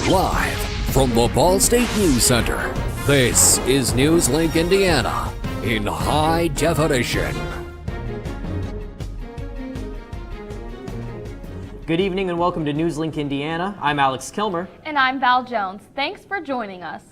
Live from the Ball State News Center, this is NewsLink Indiana in high definition. Good evening and welcome to NewsLink Indiana. I'm Alex Kilmer. And I'm Val Jones. Thanks for joining us.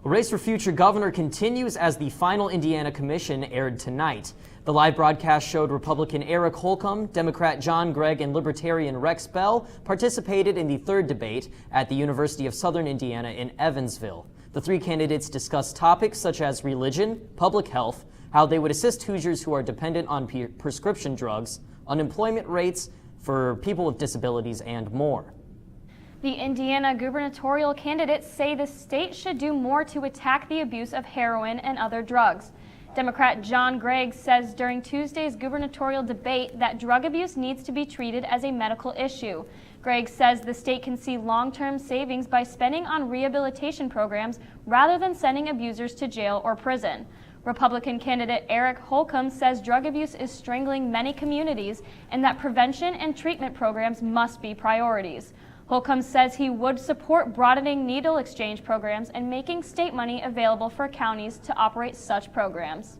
A race for future governor continues as the final Indiana commission aired tonight. The live broadcast showed Republican Eric Holcomb, Democrat John Gregg, and Libertarian Rex Bell participated in the third debate at the University of Southern Indiana in Evansville. The three candidates discussed topics such as religion, public health, how they would assist Hoosiers who are dependent on prescription drugs, unemployment rates for people with disabilities, and more. The Indiana gubernatorial candidates say the state should do more to attack the abuse of heroin and other drugs. Democrat John Gregg says during Tuesday's gubernatorial debate that drug abuse needs to be treated as a medical issue. Gregg says the state can see long-term savings by spending on rehabilitation programs rather than sending abusers to jail or prison. Republican candidate Eric Holcomb says drug abuse is strangling many communities and that prevention and treatment programs must be priorities. Holcomb says he would support broadening needle exchange programs and making state money available for counties to operate such programs.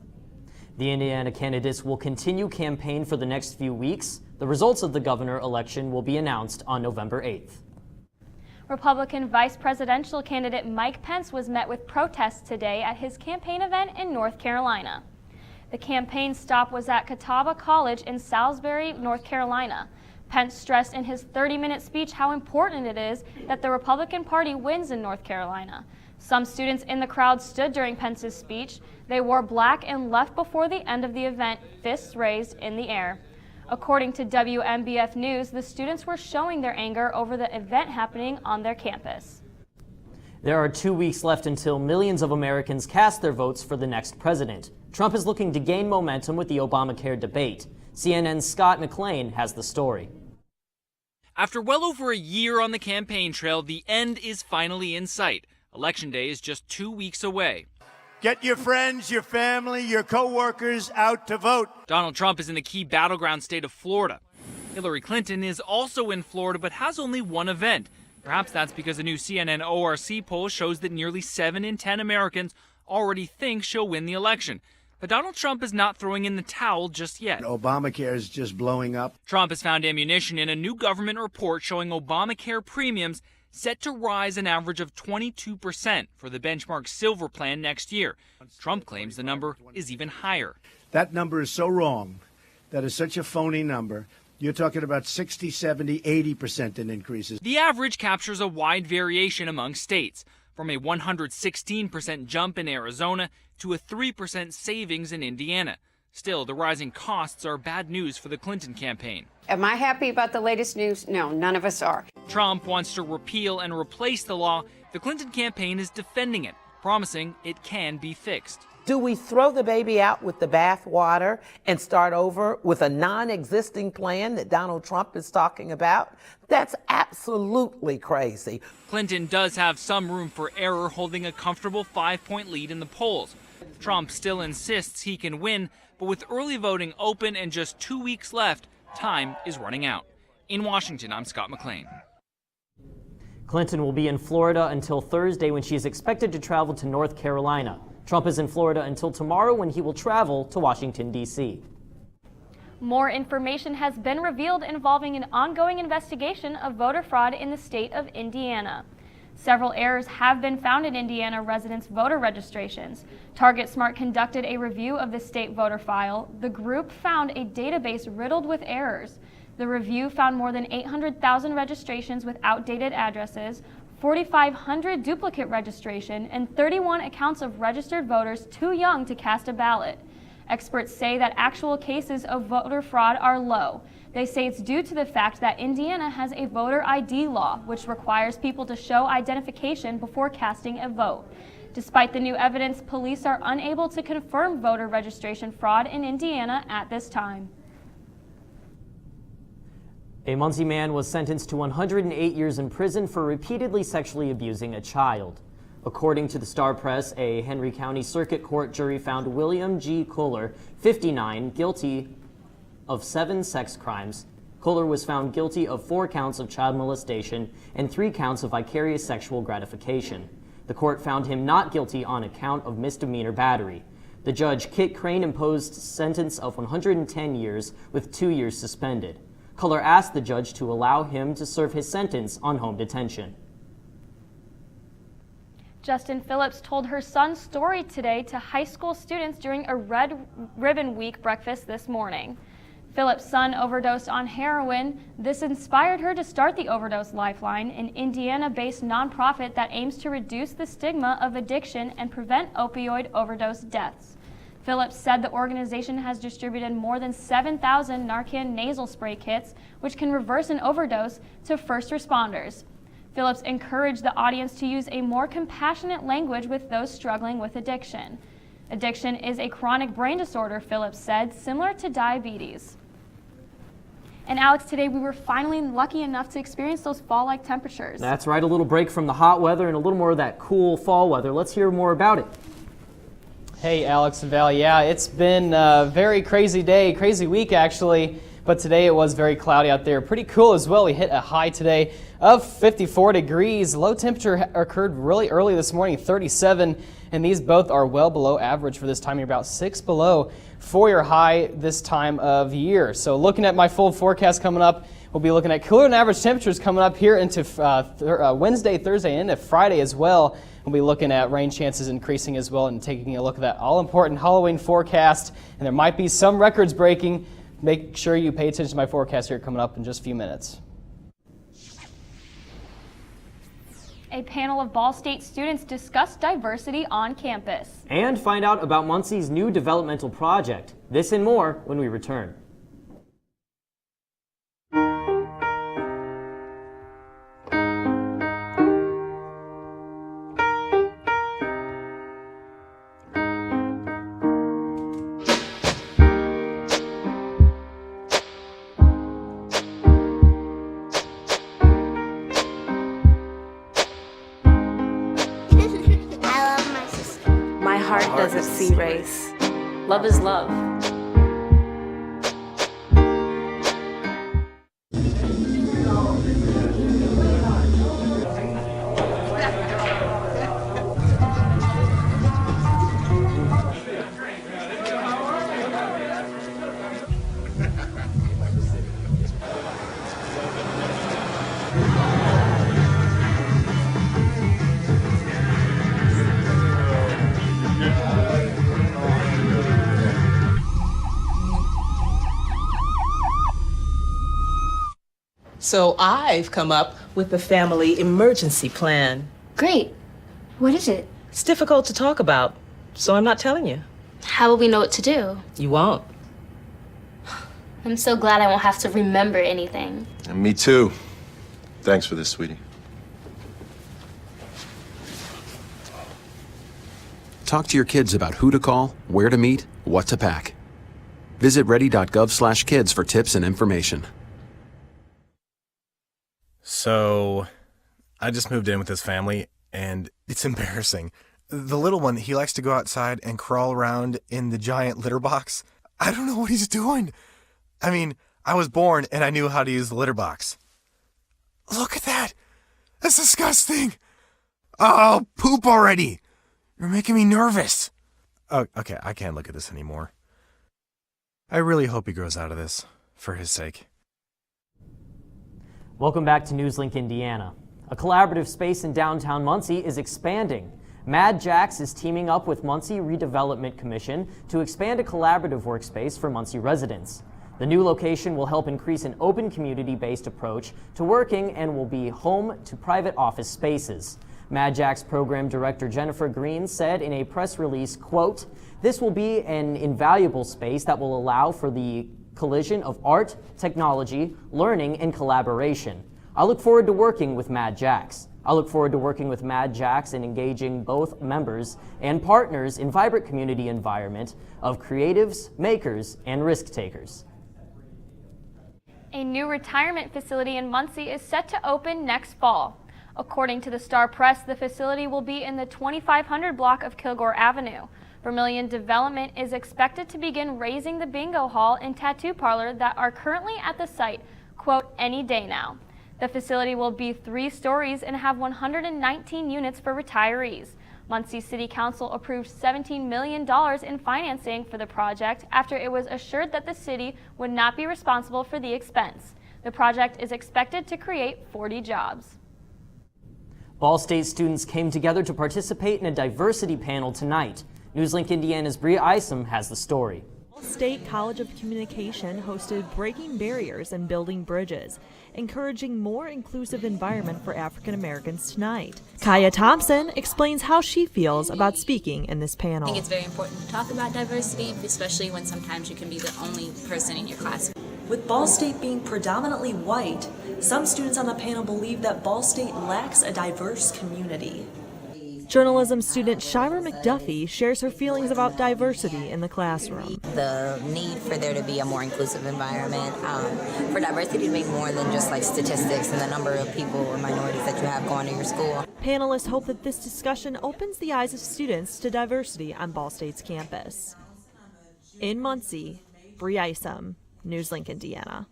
The Indiana candidates will continue campaign for the next few weeks. The results of the governor election will be announced on November 8th. Republican vice presidential candidate Mike Pence was met with protests today at his campaign event in North Carolina. The campaign stop was at Catawba College in Salisbury, North Carolina. Pence stressed in his 30-minute speech how important it is that the Republican Party wins in North Carolina. Some students in the crowd stood during Pence's speech. They wore black and left before the end of the event, fists raised in the air. According to WMBF News, the students were showing their anger over the event happening on their campus. There are 2 weeks left until millions of Americans cast their votes for the next president. Trump is looking to gain momentum with the Obamacare debate. CNN's Scott McLean has the story. After well over a year on the campaign trail, the end is finally in sight. Election Day is just 2 weeks away. Get your friends, your family, your co-workers out to vote. Donald Trump is in the key battleground state of Florida. Hillary Clinton is also in Florida but has only one event. Perhaps that's because a new CNN ORC poll shows that nearly 7 in 10 Americans already think she'll win the election. But Donald Trump is not throwing in the towel just yet. Obamacare is just blowing up. Trump has found ammunition in a new government report showing Obamacare premiums set to rise an average of 22% for the benchmark silver plan next year. Trump claims the number is even higher. That number is so wrong. That is such a phony number. You're talking about 60, 70, 80% in increases. The average captures a wide variation among states, from a 116% jump in Arizona to a 3% savings in Indiana. Still, the rising costs are bad news for the Clinton campaign. Am I happy about the latest news? No, none of us are. Trump wants to repeal and replace the law. The Clinton campaign is defending it, promising it can be fixed. Do we throw the baby out with the bathwater and start over with a non-existing plan that Donald Trump is talking about? That's absolutely crazy. Clinton does have some room for error, holding a comfortable 5-point lead in the polls. Trump still insists he can win, but with early voting open and just 2 weeks left, time is running out. In Washington, I'm Scott McLean. Clinton will be in Florida until Thursday when she is expected to travel to North Carolina. Trump is in Florida until tomorrow when he will travel to Washington, D.C. More information has been revealed involving an ongoing investigation of voter fraud in the state of Indiana. Several errors have been found in Indiana residents' voter registrations. TargetSmart conducted a review of the state voter file. The group found a database riddled with errors. The review found more than 800,000 registrations with outdated addresses, 4,500 duplicate registration, and 31 accounts of registered voters too young to cast a ballot. Experts say that actual cases of voter fraud are low. They say it's due to the fact that Indiana has a voter ID law, which requires people to show identification before casting a vote. Despite the new evidence, police are unable to confirm voter registration fraud in Indiana at this time. A Muncie man was sentenced to 108 years in prison for repeatedly sexually abusing a child. According to the Star Press, a Henry County Circuit Court jury found William G. Kohler, 59, guilty of 7 sex crimes, Kohler was found guilty of 4 counts of child molestation and 3 counts of vicarious sexual gratification. The court found him not guilty on account of misdemeanor battery. The judge, Kit Crane, imposed a sentence of 110 years with 2 years suspended. Kohler asked the judge to allow him to serve his sentence on home detention. Justin Phillips told her son's story today to high school students during a Red Ribbon Week breakfast this morning. Phillips' son overdosed on heroin. This inspired her to start the Overdose Lifeline, an Indiana-based nonprofit that aims to reduce the stigma of addiction and prevent opioid overdose deaths. Phillips said the organization has distributed more than 7,000 Narcan nasal spray kits, which can reverse an overdose, to first responders. Phillips encouraged the audience to use a more compassionate language with those struggling with addiction. Addiction is a chronic brain disorder, Phillips said, similar to diabetes. And Alex, today we were finally lucky enough to experience those fall-like temperatures. That's right, a little break from the hot weather and a little more of that cool fall weather. Let's hear more about it. Hey, Alex and Val. Yeah, it's been a very crazy day, crazy week actually, but today it was very cloudy out there. Pretty cool as well. We hit a high today of 54 degrees. Low temperature occurred really early this morning, 37, and these both are well below average for this time of year, about 6 below for your high this time of year. So looking at my full forecast coming up, we'll be looking at cooler than average temperatures coming up here into Wednesday, Thursday, and into Friday as well. We'll be looking at rain chances increasing as well and taking a look at that all-important Halloween forecast. And there might be some records breaking. Make sure you pay attention to my forecast here coming up in just a few minutes. A panel of Ball State students discussed diversity on campus. And find out about Muncie's new developmental project. This and more when we return. Doesn't see race. Love is love. So I've come up with a family emergency plan. Great. What is it? It's difficult to talk about, so I'm not telling you. How will we know what to do? You won't. I'm so glad I won't have to remember anything. And me too. Thanks for this, sweetie. Talk to your kids about who to call, where to meet, what to pack. Visit ready.gov/kids for tips and information. So, I just moved in with his family, and it's embarrassing. The little one, he likes to go outside and crawl around in the giant litter box. I don't know what he's doing. I mean, I was born and I knew how to use the litter box. Look at that. That's disgusting. Oh, poop already. You're making me nervous. Oh, okay, I can't look at this anymore. I really hope he grows out of this, for his sake. Welcome back to NewsLink Indiana. A collaborative space in downtown Muncie is expanding. Mad Jax is teaming up with Muncie Redevelopment Commission to expand a collaborative workspace for Muncie residents. The new location will help increase an open community-based approach to working and will be home to private office spaces. Mad Jax Program Director Jennifer Green said in a press release, quote, "This will be an invaluable space that will allow for the collision of art, technology, learning, and collaboration. I look forward to working with Mad Jax. I look forward to working with Mad Jax and engaging both members and partners in vibrant community environment of creatives, makers, and risk takers." A new retirement facility in Muncie is set to open next fall. According to the Star Press, the facility will be in the 2500 block of Kilgore Avenue. Vermilion Development is expected to begin raising the bingo hall and tattoo parlor that are currently at the site, quote, any day now. The facility will be 3 stories and have 119 units for retirees. Muncie City Council approved $17 million in financing for the project after it was assured that the city would not be responsible for the expense. The project is expected to create 40 jobs. Ball State students came together to participate in a diversity panel tonight. NewsLink Indiana's Bria Isom has the story. Ball State College of Communication hosted Breaking Barriers and Building Bridges, encouraging more inclusive environment for African Americans tonight. Kaya Thompson explains how she feels about speaking in this panel. I think it's very important to talk about diversity, especially when sometimes you can be the only person in your class. With Ball State being predominantly white, some students on the panel believe that Ball State lacks a diverse community. Journalism student Shira McDuffie shares her feelings about diversity in the classroom. The need for there to be a more inclusive environment, for diversity to be more than just like statistics and the number of people or minorities that you have going to your school. Panelists hope that this discussion opens the eyes of students to diversity on Ball State's campus. In Muncie, Bria Isom, NewsLink Indiana.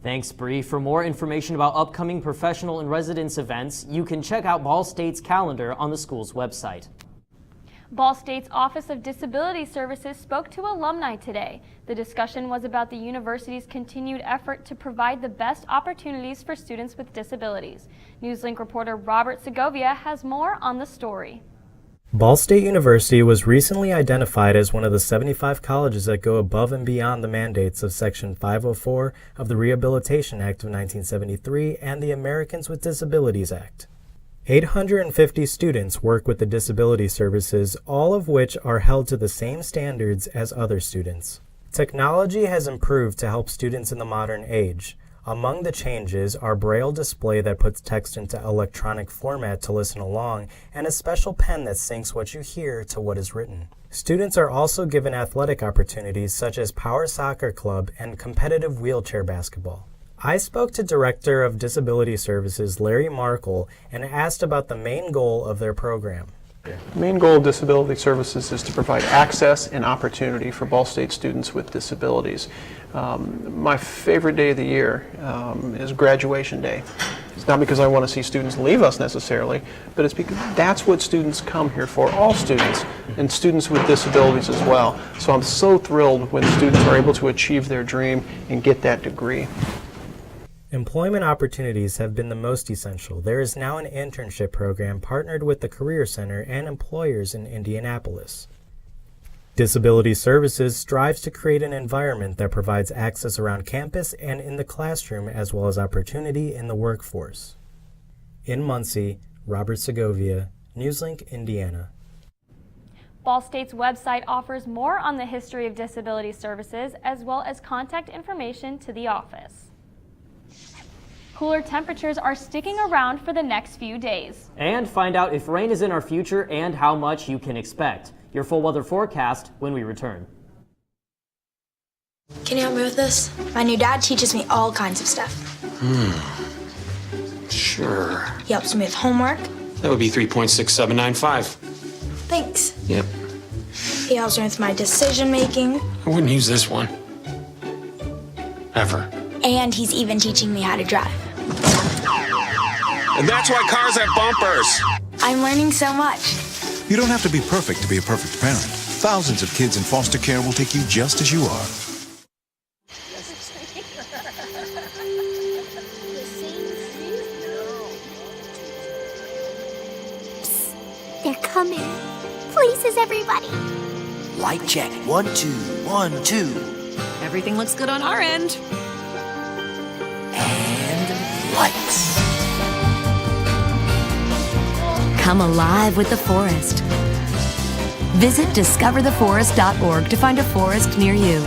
Thanks, Bree. For more information about upcoming professional and residence events, you can check out Ball State's calendar on the school's website. Ball State's Office of Disability Services spoke to alumni today. The discussion was about the university's continued effort to provide the best opportunities for students with disabilities. NewsLink reporter Robert Segovia has more on the story. Ball State University was recently identified as one of the 75 colleges that go above and beyond the mandates of Section 504 of the Rehabilitation Act of 1973 and the Americans with Disabilities Act. 850 students work with the disability services, all of which are held to the same standards as other students. Technology has improved to help students in the modern age. Among the changes are Braille display that puts text into electronic format to listen along, and a special pen that syncs what you hear to what is written. Students are also given athletic opportunities such as Power Soccer Club and competitive wheelchair basketball. I spoke to Director of Disability Services Larry Markle and asked about the main goal of their program. The main goal of Disability Services is to provide access and opportunity for Ball State students with disabilities. My favorite day of the year is graduation day. It's not because I want to see students leave us necessarily, but it's because that's what students come here for, all students, and students with disabilities as well. So I'm so thrilled when students are able to achieve their dream and get that degree. Employment opportunities have been the most essential. There is now an internship program partnered with the Career Center and employers in Indianapolis. Disability Services strives to create an environment that provides access around campus and in the classroom as well as opportunity in the workforce. In Muncie, Robert Segovia, NewsLink, Indiana. Ball State's website offers more on the history of disability services as well as contact information to the office. Cooler temperatures are sticking around for the next few days. And find out if rain is in our future and how much you can expect. Your full weather forecast when we return. Can you help me with this? My new dad teaches me all kinds of stuff. Sure. He helps me with homework. That would be 3.6795. Thanks. Yep. He helps me with my decision making. I wouldn't use this one. Ever. And he's even teaching me how to drive. And that's why cars have bumpers. I'm learning so much. You don't have to be perfect to be a perfect parent. Thousands of kids in foster care will take you just as you are. Psst, they're coming. Places, everybody. Light check. 1, 2, 1, 2. Everything looks good on our end. And lights. Come alive with the forest. Visit discovertheforest.org to find a forest near you.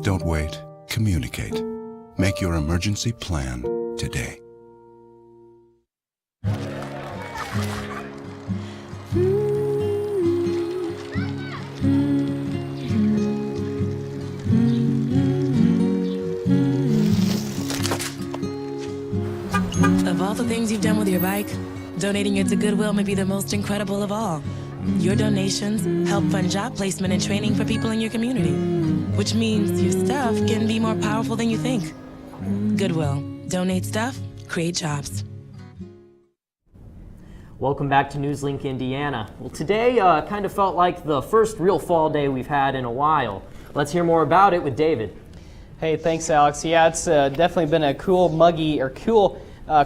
Don't wait. Communicate. Make your emergency plan today. things you've done with your bike, donating it to Goodwill may be the most incredible of all. Your donations help fund job placement and training for people in your community, which means your stuff can be more powerful than you think. Goodwill. Donate stuff, create jobs. Welcome back to NewsLink Indiana. Well, today kind of felt like the first real fall day we've had in a while. Let's hear more about it with David. Hey, thanks, Alex. Yeah, it's definitely been a cool,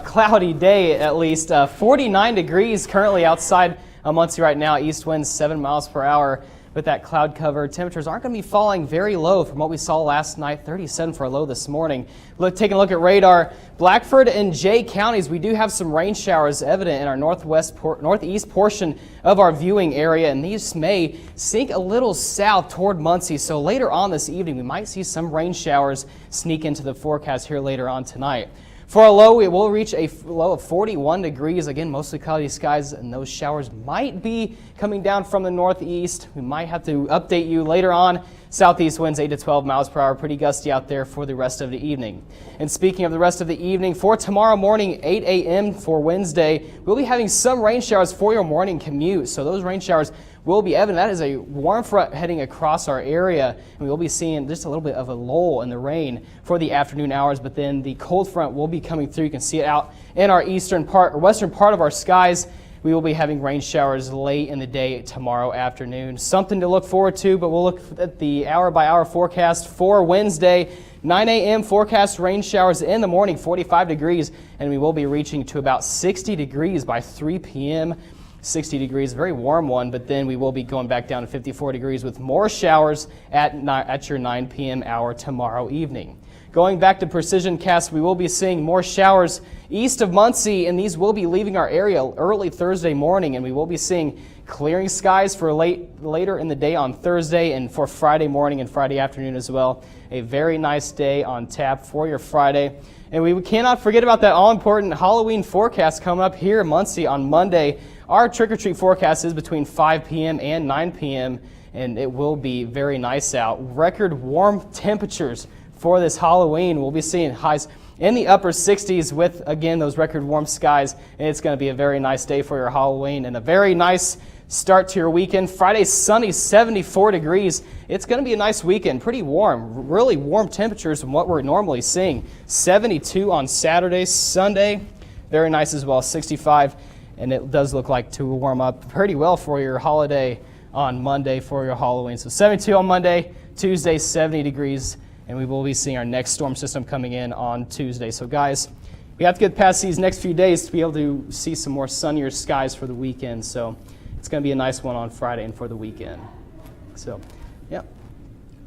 cloudy day at least. 49 degrees currently outside Muncie right now. East winds 7 miles per hour. With that cloud cover, temperatures aren't going to be falling very low from what we saw last night. 37 for a low this morning. Taking a look at radar, Blackford and Jay counties, we do have some rain showers evident in our northeast portion of our viewing area, and these may sink a little south toward Muncie. So later on this evening, we might see some rain showers sneak into the forecast here later on tonight. For a low, it will reach a low of 41 degrees. Again, mostly cloudy skies, and those showers might be coming down from the northeast. We might have to update you later on. Southeast winds 8 to 12 miles per hour. Pretty gusty out there for the rest of the evening. And speaking of the rest of the evening, for tomorrow morning, 8 a.m. for Wednesday, we'll be having some rain showers for your morning commute. So those rain showers will be evident. That is a warm front heading across our area, and we will be seeing just a little bit of a lull in the rain for the afternoon hours, but then the cold front will be coming through. You can see it out in our western part of our skies. We will be having rain showers late in the day tomorrow afternoon. Something to look forward to, but we'll look at the hour-by-hour forecast for Wednesday. 9 a.m. forecast rain showers in the morning, 45 degrees, and we will be reaching to about 60 degrees by 3 p.m. 60 degrees, very warm one, but then we will be going back down to 54 degrees with more showers at your 9 p.m. hour tomorrow evening. Going back to precision cast, we will be seeing more showers east of Muncie, and these will be leaving our area early Thursday morning, and we will be seeing clearing skies for later in the day on Thursday and for Friday morning and Friday afternoon as well. A very nice day on tap for your Friday. And we cannot forget about that all-important Halloween forecast coming up here in Muncie on Monday. Our trick-or-treat forecast is between 5 p.m. and 9 p.m., and it will be very nice out. Record warm temperatures for this Halloween. We'll be seeing highs in the upper 60s with, again, those record warm skies, and it's going to be a very nice day for your Halloween and a very nice start to your weekend. Friday, sunny, 74 degrees. It's going to be a nice weekend, pretty warm, really warm temperatures from what we're normally seeing. 72 on Saturday, Sunday, very nice as well, 65. And it does look like to warm up pretty well for your holiday on Monday for your Halloween. So 72 on Monday, Tuesday 70 degrees, and we will be seeing our next storm system coming in on Tuesday. So guys, we have to get past these next few days to be able to see some more sunnier skies for the weekend. So it's going to be a nice one on Friday and for the weekend. So, yeah.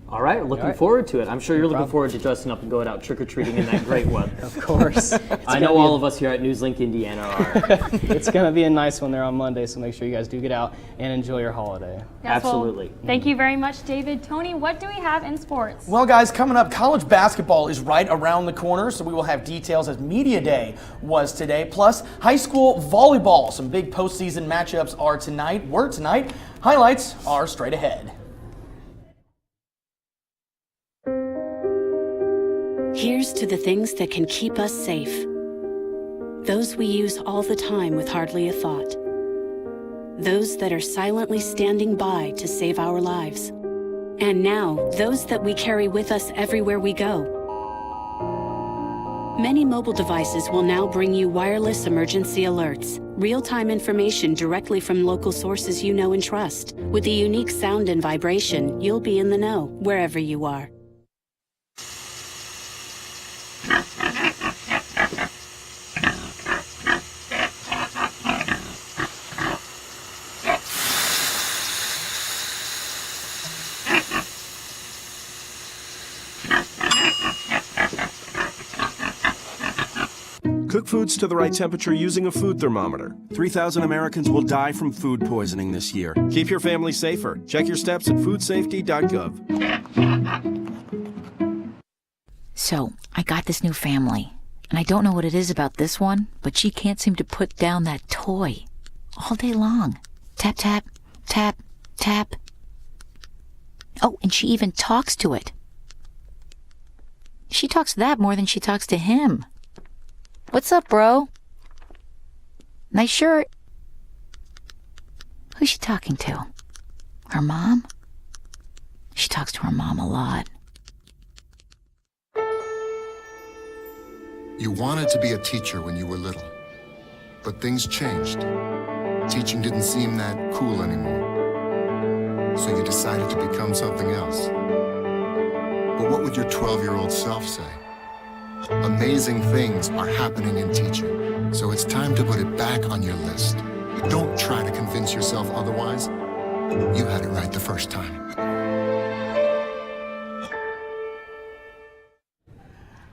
All right, looking forward to it. I'm sure you're looking forward to dressing up and going out trick-or-treating in that great weather. Of course. I know all of us here at NewsLink Indiana are. It's going to be a nice one there on Monday, so make sure you guys do get out and enjoy your holiday. Yes, Absolutely. Well, thank you very much, David. Tony, what do we have in sports? Well, guys, coming up, college basketball is right around the corner, so we will have details as Media Day was today. Plus, high school volleyball. Some big postseason matchups were tonight. Highlights are straight ahead. Here's to the things that can keep us safe. Those we use all the time with hardly a thought. Those that are silently standing by to save our lives. And now, those that we carry with us everywhere we go. Many mobile devices will now bring you wireless emergency alerts, real-time information directly from local sources you know and trust. With the unique sound and vibration, you'll be in the know wherever you are. Cook foods to the right temperature using a food thermometer. 3,000 Americans will die from food poisoning this year. Keep your family safer. Check your steps at foodsafety.gov. So, I got this new family, and I don't know what it is about this one, but she can't seem to put down that toy all day long. Tap, tap, tap, tap. Oh, and she even talks to it. She talks to that more than she talks to him. What's up, bro? Nice shirt. Who's she talking to? Her mom? She talks to her mom a lot. You wanted to be a teacher when you were little, but things changed. Teaching didn't seem that cool anymore, so you decided to become something else. But what would your 12-year-old self say? Amazing things are happening in teaching, so it's time to put it back on your list. Don't try to convince yourself otherwise. You had it right the first time.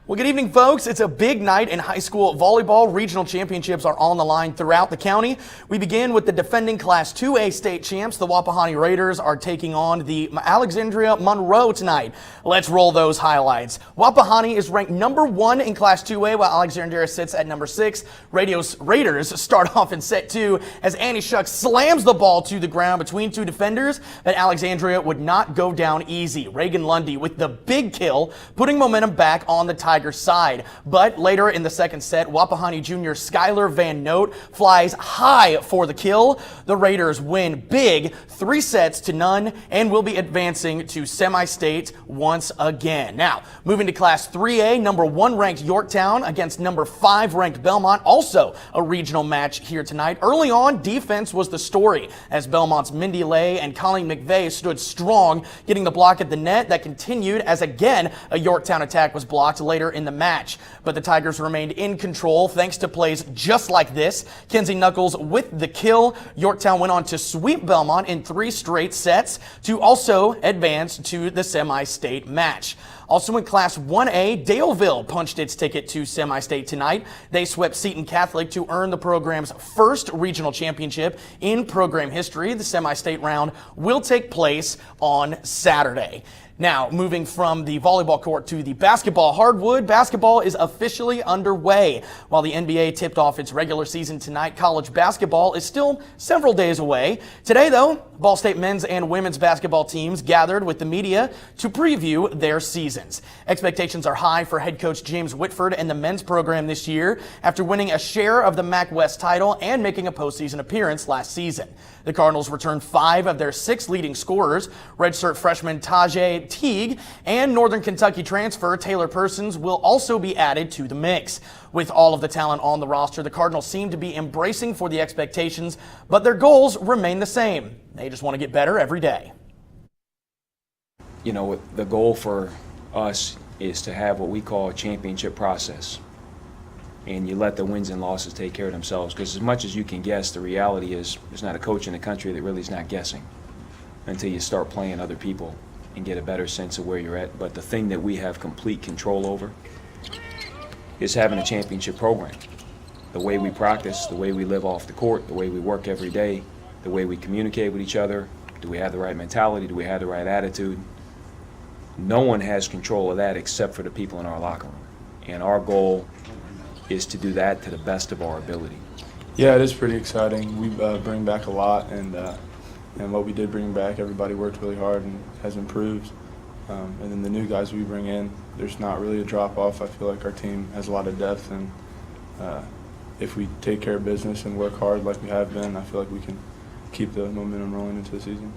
Well, good evening, folks. It's a big night in high school volleyball. Regional championships are on the line throughout the county. We begin with the defending Class 2A state champs. The Wapahani Raiders are taking on the Alexandria Monroe tonight. Let's roll those highlights. Wapahani is ranked number 1 in Class 2A, while Alexandria sits at number 6. Raiders start off in set 2 as Annie Shuck slams the ball to the ground between two defenders, but Alexandria would not go down easy. Reagan Lundy with the big kill, putting momentum back on the Tigers side. But later in the second set, Wapahani junior Skylar Van Note flies high for the kill. The Raiders win big, 3-0 and will be advancing to semi-state once again. Now, moving to Class 3A, number 1 ranked Yorktown against number 5 ranked Belmont. Also a regional match here tonight. Early on, defense was the story as Belmont's Mindy Lay and Colleen McVeigh stood strong, getting the block at the net. That continued as again a Yorktown attack was blocked later in the match. But the Tigers remained in control thanks to plays just like this. Kenzie Knuckles with the kill. Yorktown went on to sweep Belmont in 3 straight sets to also advance to the semi-state match. Also in Class 1A, Daleville punched its ticket to semi-state tonight. They swept Seton Catholic to earn the program's first regional championship in program history. The semi-state round will take place on Saturday. Now, moving from the volleyball court to the basketball hardwood, basketball is officially underway. While the NBA tipped off its regular season tonight, college basketball is still several days away. Today, though, Ball State men's and women's basketball teams gathered with the media to preview their seasons. Expectations are high for head coach James Whitford and the men's program this year after winning a share of the MAC West title and making a postseason appearance last season. The Cardinals returned 5 of their 6 leading scorers. Redshirt freshman Tajay Teague and Northern Kentucky transfer Taylor Persons will also be added to the mix. With all of the talent on the roster, the Cardinals seem to be embracing for the expectations, but their goals remain the same. They just want to get better every day. You know, the goal for us is to have what we call a championship process. And you let the wins and losses take care of themselves, because as much as you can guess, the reality is there's not a coach in the country that really is not guessing until you start playing other people and get a better sense of where you're at. But the thing that we have complete control over is having a championship program. The way we practice, the way we live off the court, the way we work every day, the way we communicate with each other. Do we have the right mentality? Do we have the right attitude? No one has control of that except for the people in our locker room. And our goal is to do that to the best of our ability. Yeah, it is pretty exciting. We bring back a lot, and what we did bring back, everybody worked really hard and has improved. And then the new guys we bring in, there's not really a drop-off. I feel like our team has a lot of depth, and if we take care of business and work hard like we have been, I feel like we can keep the momentum rolling into the season.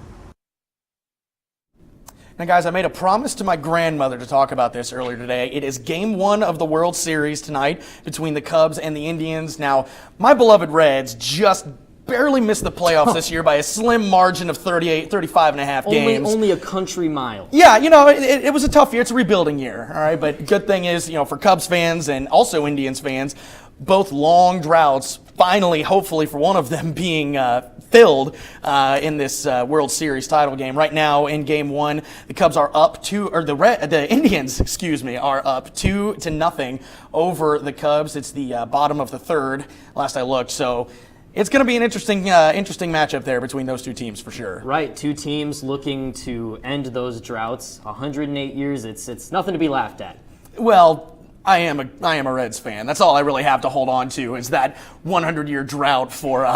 Now, guys, I made a promise to my grandmother to talk about this earlier today. It is Game 1 of the World Series tonight between the Cubs and the Indians. Now, my beloved Reds just barely missed the playoffs this year by a slim margin of 35 and a half games. Only a country mile. Yeah, you know, it was a tough year. It's a rebuilding year, all right? But good thing is, you know, for Cubs fans and also Indians fans, both long droughts, finally, hopefully for one of them being filled in this World Series title game. Right now in Game 1, the Cubs are up the Indians, are up 2-0 over the Cubs. It's the bottom of the third, last I looked. So it's going to be an interesting matchup there between those two teams for sure. Right, two teams looking to end those droughts. 108 years, it's nothing to be laughed at. Well, I am a Reds fan. That's all I really have to hold on to is that 100-year drought for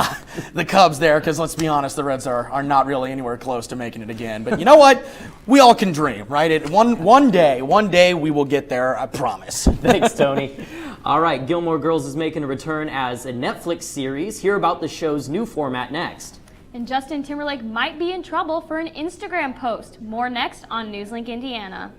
the Cubs there, because let's be honest, the Reds are not really anywhere close to making it again. But you know what? We all can dream, right? One day we will get there, I promise. Thanks, Tony. All right, Gilmore Girls is making a return as a Netflix series. Hear about the show's new format next. And Justin Timberlake might be in trouble for an Instagram post. More next on NewsLink Indiana.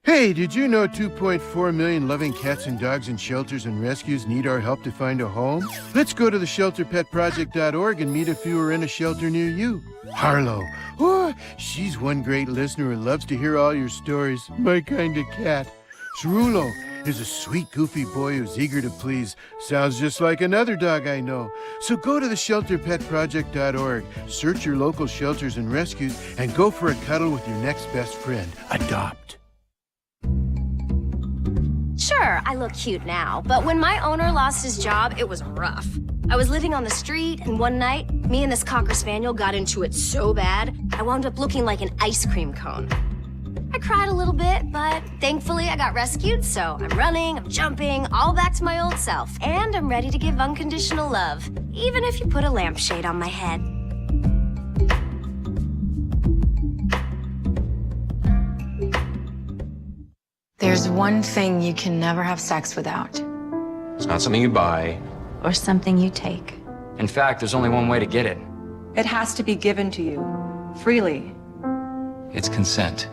Hey, did you know 2.4 million loving cats and dogs in shelters and rescues need our help to find a home? Let's go to theshelterpetproject.org and meet if you are in a shelter near you. Harlow, oh, she's one great listener and loves to hear all your stories. My kind of cat. Cerulo is a sweet, goofy boy who's eager to please. Sounds just like another dog I know. So go to theshelterpetproject.org, search your local shelters and rescues, and go for a cuddle with your next best friend. Adopt. Sure, I look cute now, but when my owner lost his job, it was rough. I was living on the street, and one night, me and this Cocker Spaniel got into it so bad, I wound up looking like an ice cream cone. I cried a little bit, but thankfully I got rescued, so I'm running, I'm jumping, all back to my old self. And I'm ready to give unconditional love, even if you put a lampshade on my head. There's one thing you can never have sex without. It's not something you buy. Or something you take. In fact, there's only one way to get it. It has to be given to you, freely. It's consent.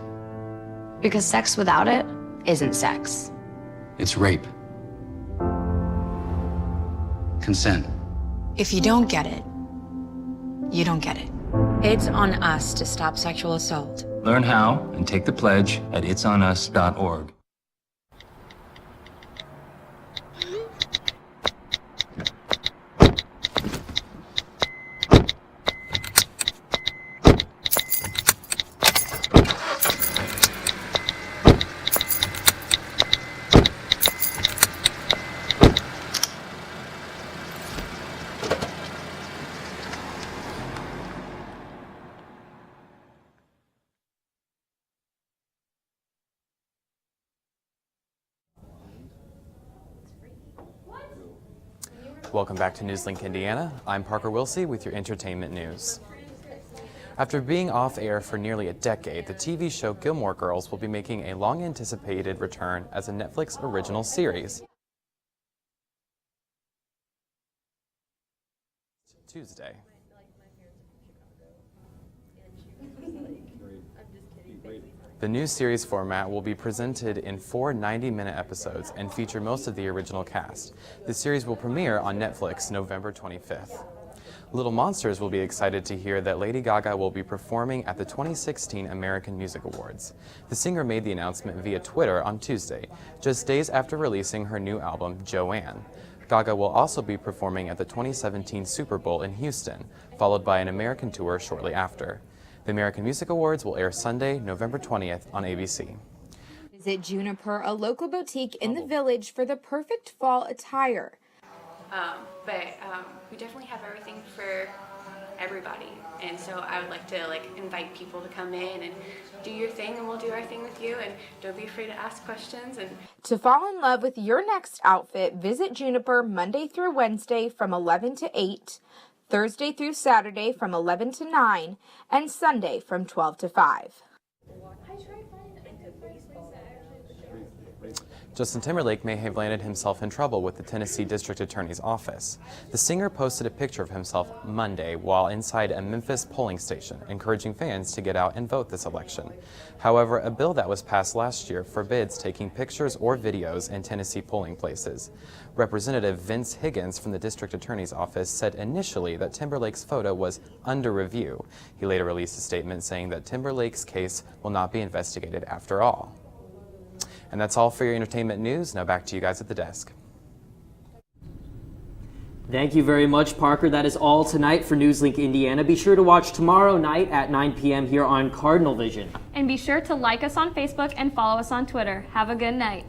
Because sex without it isn't sex. It's rape. Consent. If you don't get it, you don't get it. It's on us to stop sexual assault. Learn how and take the pledge at itsonus.org. Welcome back to NewsLink Indiana. I'm Parker Wilsey with your entertainment news. After being off air for nearly a decade, the TV show Gilmore Girls will be making a long-anticipated return as a Netflix original series. Tuesday. The new series format will be presented in 4 90-minute episodes and feature most of the original cast. The series will premiere on Netflix November 25th. Little Monsters will be excited to hear that Lady Gaga will be performing at the 2016 American Music Awards. The singer made the announcement via Twitter on Tuesday, just days after releasing her new album, Joanne. Gaga will also be performing at the 2017 Super Bowl in Houston, followed by an American tour shortly after. The American Music Awards will air Sunday, November 20th on ABC. Visit Juniper, a local boutique in the village, for the perfect fall attire. We definitely have everything for everybody, and so I would like to invite people to come in and do your thing, and we'll do our thing with you, and don't be afraid to ask questions. And To fall in love with your next outfit, visit Juniper Monday through Wednesday from 11 to 8, Thursday through Saturday from 11 to 9, and Sunday from 12 to 5. Justin Timberlake may have landed himself in trouble with the Tennessee District Attorney's Office. The singer posted a picture of himself Monday while inside a Memphis polling station, encouraging fans to get out and vote this election. However, a bill that was passed last year forbids taking pictures or videos in Tennessee polling places. Representative Vince Higgins from the District Attorney's Office said initially that Timberlake's photo was under review. He later released a statement saying that Timberlake's case will not be investigated after all. And that's all for your entertainment news. Now back to you guys at the desk. Thank you very much, Parker. That is all tonight for NewsLink Indiana. Be sure to watch tomorrow night at 9 p.m. here on Cardinal Vision. And be sure to like us on Facebook and follow us on Twitter. Have a good night.